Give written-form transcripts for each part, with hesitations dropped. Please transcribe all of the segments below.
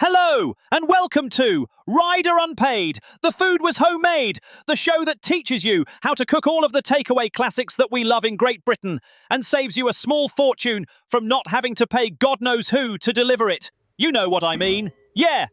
Hello, and welcome to Rider Unpaid. The food was homemade, the show that teaches you how to cook all of the takeaway classics that we love in Great Britain and saves you a small fortune from not having to pay God knows who to deliver it. You know what I mean. Yeah,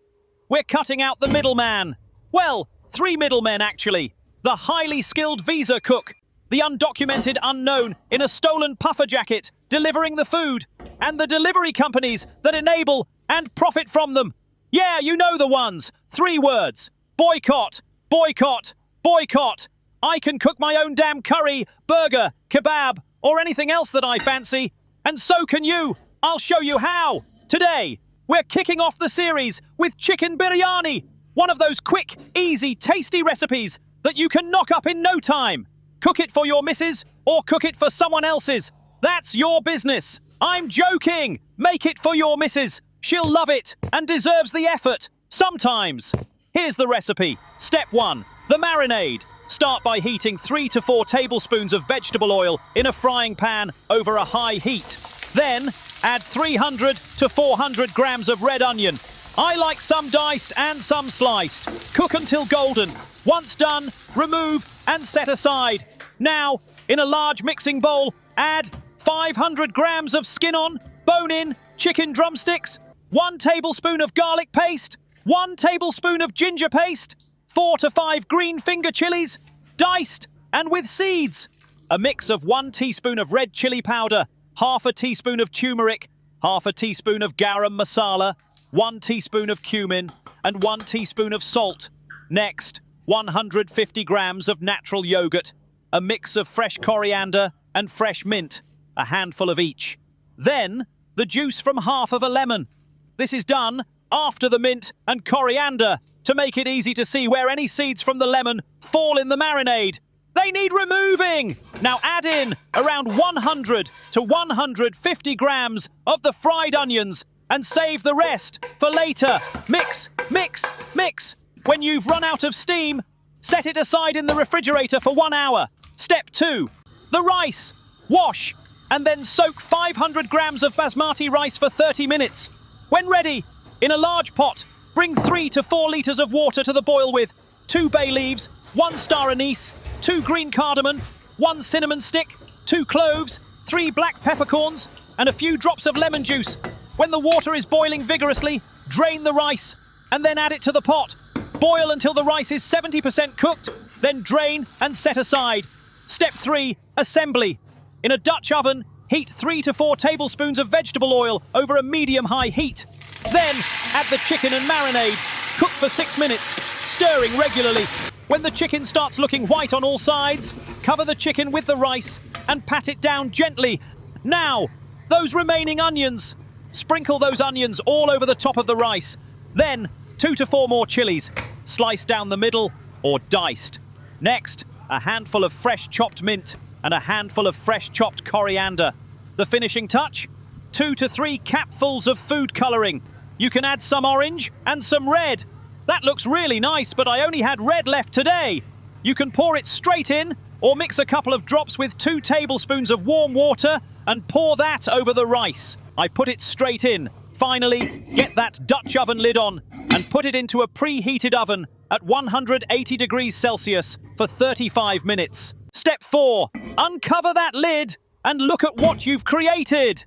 we're cutting out the middleman. Well, three middlemen actually. The highly skilled visa cook, the undocumented unknown in a stolen puffer jacket delivering the food, and the delivery companies that enable and profit from them. Yeah, you know the ones. 3 words. Boycott, boycott, boycott. I can cook my own damn curry, burger, kebab, or anything else that I fancy. And so can you. I'll show you how. Today, we're kicking off the series with Chicken Biryani. One of those quick, easy, tasty recipes that you can knock up in no time. Cook it for your missus or cook it for someone else's. That's your business. I'm joking. Make it for your missus. She'll love it and deserves the effort. Sometimes. Here's the recipe. Step 1. The marinade. Start by heating 3 to 4 tablespoons of vegetable oil in a frying pan over a high heat. Then, add 300 to 400 grams of red onion. I like some diced and some sliced. Cook until golden. Once done, remove and set aside. Now, in a large mixing bowl, add 500 grams of skin-on, bone-in chicken drumsticks, 1 tablespoon of garlic paste, 1 tablespoon of ginger paste, 4 to 5 green finger chilies, diced and with seeds, a mix of 1 teaspoon of red chili powder, half a teaspoon of turmeric, half a teaspoon of garam masala, 1 teaspoon of cumin, and 1 teaspoon of salt. Next, 150 grams of natural yogurt, a mix of fresh coriander and fresh mint, a handful of each. Then, the juice from half of a lemon. This is done after the mint and coriander to make it easy to see where any seeds from the lemon fall in the marinade. They need removing! Now add in around 100 to 150 grams of the fried onions and save the rest for later. Mix, mix, mix. When you've run out of steam, set it aside in the refrigerator for 1 hour. Step 2. The rice. Wash and then soak 500 grams of basmati rice for 30 minutes. When ready, in a large pot, bring 3 to 4 litres of water to the boil with 2 bay leaves, 1 star anise, 2 green cardamom, 1 cinnamon stick, 2 cloves, 3 black peppercorns, and a few drops of lemon juice. When the water is boiling vigorously, drain the rice and then add it to the pot. Boil until the rice is 70% cooked, then drain and set aside. Step 3. Assembly. In a Dutch oven, heat 3 to 4 tablespoons of vegetable oil over a medium-high heat. Then, add the chicken and marinade. Cook for 6 minutes, stirring regularly. When the chicken starts looking white on all sides, cover the chicken with the rice and pat it down gently. Now, those remaining onions. Sprinkle those onions all over the top of the rice. Then, 2 to 4 more chilies, sliced down the middle or diced. Next, a handful of fresh chopped mint and a handful of fresh chopped coriander. The finishing touch? 2 to 3 capfuls of food colouring. You can add some orange and some red. That looks really nice, but I only had red left today. You can pour it straight in or mix a couple of drops with 2 tablespoons of warm water and pour that over the rice. I put it straight in. Finally, get that Dutch oven lid on and put it into a preheated oven at 180 degrees Celsius for 35 minutes. Step 4. Uncover that lid and look at what you've created.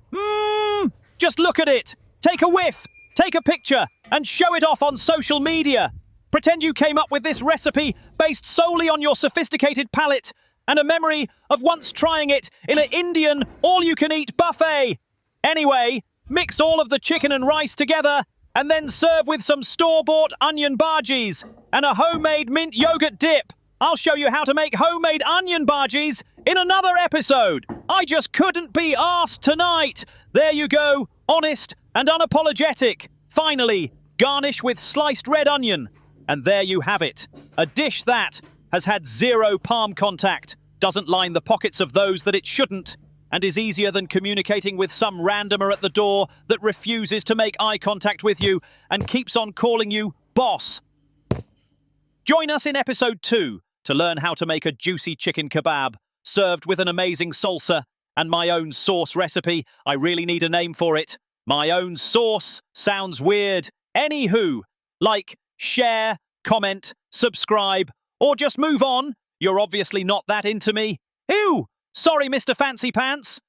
Just look at it. Take a whiff, take a picture, and show it off on social media. Pretend you came up with this recipe based solely on your sophisticated palate and a memory of once trying it in an Indian all-you-can-eat buffet. Anyway, mix all of the chicken and rice together and then serve with some store-bought onion bhajis and a homemade mint yogurt dip. I'll show you how to make homemade onion bhajis in another episode. I just couldn't be arsed tonight. There you go, honest and unapologetic. Finally, garnish with sliced red onion. And there you have it. A dish that has had 0 palm contact, doesn't line the pockets of those that it shouldn't, and is easier than communicating with some randomer at the door that refuses to make eye contact with you and keeps on calling you boss. Join us in episode 2 to learn how to make a juicy chicken kebab, served with an amazing salsa and my own sauce recipe. I really need a name for it. My own sauce sounds weird. Anywho, like, share, comment, subscribe, or just move on. You're obviously not that into me. Ew! Sorry, Mr. Fancy Pants.